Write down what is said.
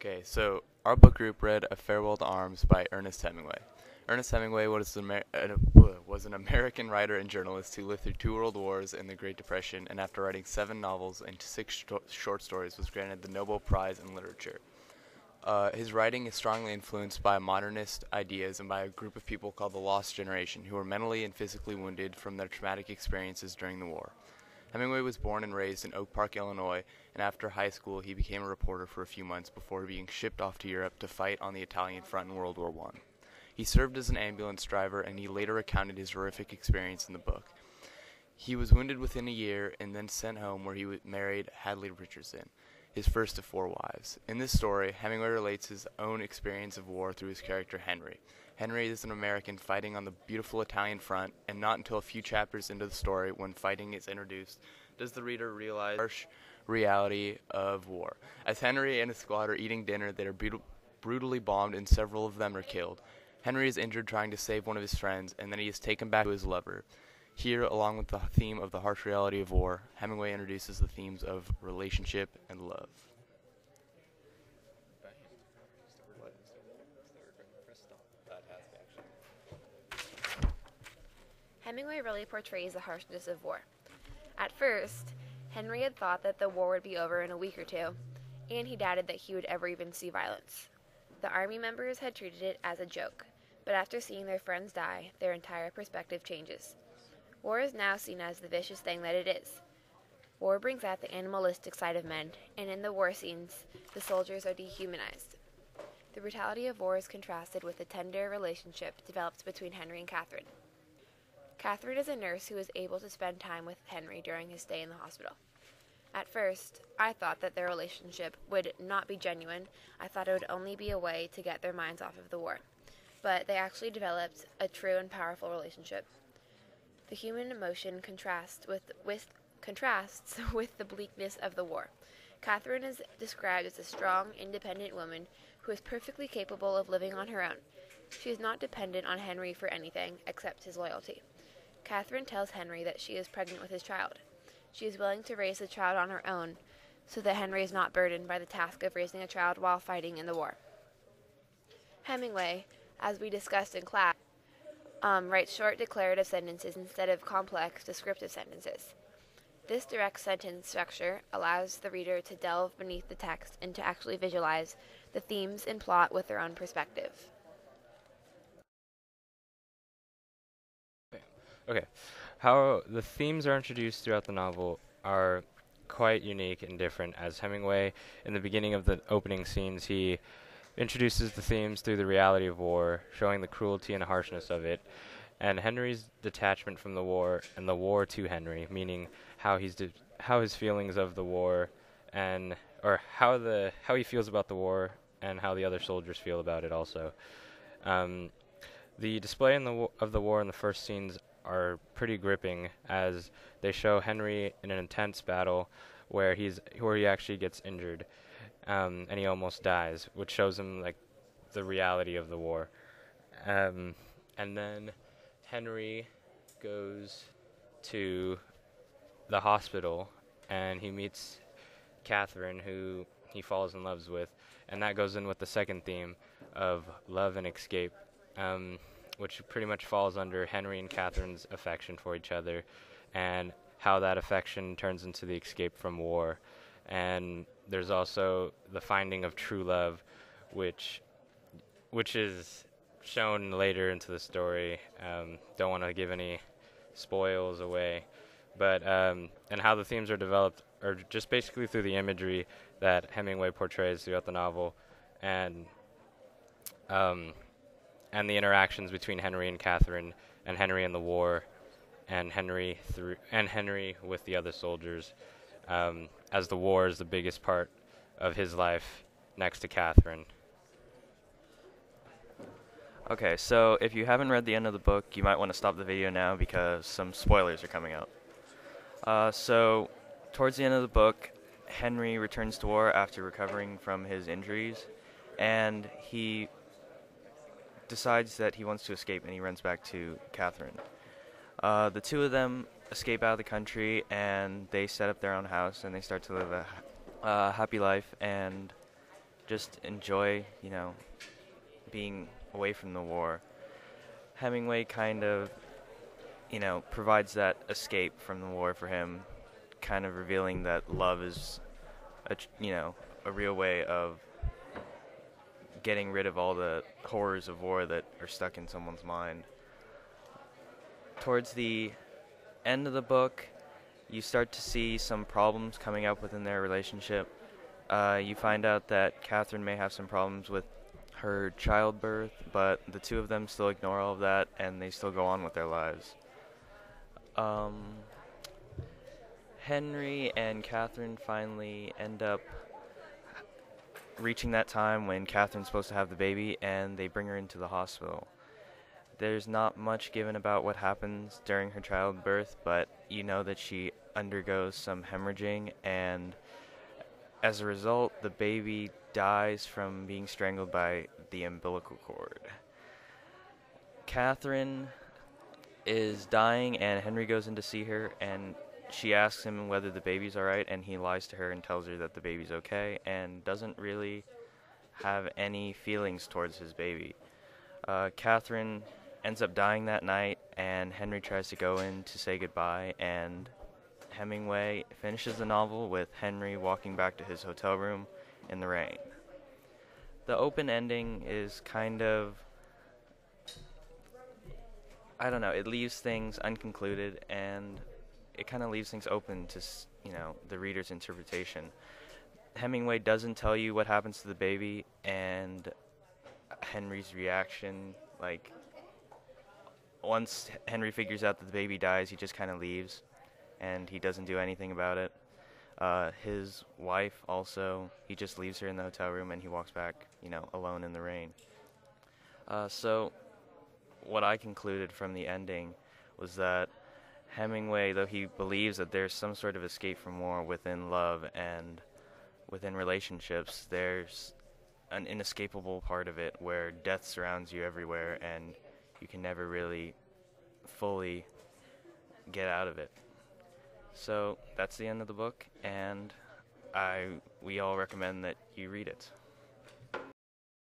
Okay, so our book group read A Farewell to Arms by Ernest Hemingway. Ernest Hemingway was an American writer and journalist who lived through two world wars and the Great Depression, and after writing 7 novels and short stories, was granted the Nobel Prize in Literature. His writing is strongly influenced by modernist ideas and by a group of people called the Lost Generation, who were mentally and physically wounded from their traumatic experiences during the war. Hemingway was born and raised in Oak Park, Illinois, and after high school he became a reporter for a few months before being shipped off to Europe to fight on the Italian front in World War I. He served as an ambulance driver, and he later recounted his horrific experience in the book. He was wounded within a year and then sent home, where he married Hadley Richardson, his first of 4 wives. In this story, Hemingway relates his own experience of war through his character Henry. Henry is an American fighting on the beautiful Italian front, and not until a few chapters into the story, when fighting is introduced, does the reader realize the harsh reality of war. As Henry and his squad are eating dinner, they are brutally bombed, and several of them are killed. Henry is injured trying to save one of his friends, and then he is taken back to his lover. Here, along with the theme of the harsh reality of war, Hemingway introduces the themes of relationship and love. Hemingway really portrays the harshness of war. At first, Henry had thought that the war would be over in a week or two, and he doubted that he would ever even see violence. The army members had treated it as a joke, but after seeing their friends die, their entire perspective changes. War is now seen as the vicious thing that it is. War brings out the animalistic side of men, and in the war scenes, the soldiers are dehumanized. The brutality of war is contrasted with the tender relationship developed between Henry and Catherine. Catherine is a nurse who is able to spend time with Henry during his stay in the hospital. At first, I thought that their relationship would not be genuine. I thought it would only be a way to get their minds off of the war. But they actually developed a true and powerful relationship. The human emotion contrasts with the bleakness of the war. Catherine is described as a strong, independent woman who is perfectly capable of living on her own. She is not dependent on Henry for anything except his loyalty. Catherine tells Henry that she is pregnant with his child. She is willing to raise the child on her own so that Henry is not burdened by the task of raising a child while fighting in the war. Hemingway, as we discussed in class, writes short declarative sentences instead of complex descriptive sentences. This direct sentence structure allows the reader to delve beneath the text and to actually visualize the themes and plot with their own perspective. Okay, how the themes are introduced throughout the novel are quite unique and different, as Hemingway, in the beginning of the opening scenes, he introduces the themes through the reality of war, showing the cruelty and harshness of it, and Henry's detachment from the war and the war to Henry, meaning how his feelings of the war or how he feels about the war and how the other soldiers feel about it also. The display of the war in the first scenes are pretty gripping, as they show Henry in an intense battle where he actually gets injured, and he almost dies, which shows him like the reality of the war. And then Henry goes to the hospital and he meets Catherine, who he falls in love with, and that goes in with the second theme of love and escape, which pretty much falls under Henry and Catherine's affection for each other, and how that affection turns into the escape from war. And there's also the finding of true love, which is shown later into the story. Don't want to give any spoils away, but and how the themes are developed are just basically through the imagery that Hemingway portrays throughout the novel, and the interactions between Henry and Catherine, and Henry in the war, and Henry with the other soldiers, as the war is the biggest part of his life next to Catherine. Okay, so if you haven't read the end of the book, you might want to stop the video now because some spoilers are coming out. So, towards the end of the book, Henry returns to war after recovering from his injuries, and he decides that he wants to escape, and he runs back to Catherine. The two of them escape out of the country, and they set up their own house, and they start to live a happy life, and just enjoy, being away from the war. Hemingway kind of, provides that escape from the war for him, kind of revealing that love is, a real way of getting rid of all the horrors of war that are stuck in someone's mind. Towards the end of the book, you start to see some problems coming up within their relationship. You find out that Catherine may have some problems with her childbirth, but the two of them still ignore all of that, and they still go on with their lives. Henry and Catherine finally end up reaching that time when Catherine's supposed to have the baby, and they bring her into the hospital. There's not much given about what happens during her childbirth, but you know that she undergoes some hemorrhaging, and as a result, the baby dies from being strangled by the umbilical cord. Catherine is dying, and Henry goes in to see her, and she asks him whether the baby's alright, and he lies to her and tells her that the baby's okay, and doesn't really have any feelings towards his baby. Catherine ends up dying that night, and Henry tries to go in to say goodbye, and Hemingway finishes the novel with Henry walking back to his hotel room in the rain. The open ending is kind of, I don't know, it leaves things unconcluded, and it kind of leaves things open to, the reader's interpretation. Hemingway doesn't tell you what happens to the baby, and Henry's reaction, once Henry figures out that the baby dies, he just kind of leaves, and he doesn't do anything about it. His wife also, he just leaves her in the hotel room, and he walks back, alone in the rain. So what I concluded from the ending was that Hemingway, though he believes that there's some sort of escape from war within love and within relationships, there's an inescapable part of it where death surrounds you everywhere and you can never really fully get out of it. So that's the end of the book, and we all recommend that you read it.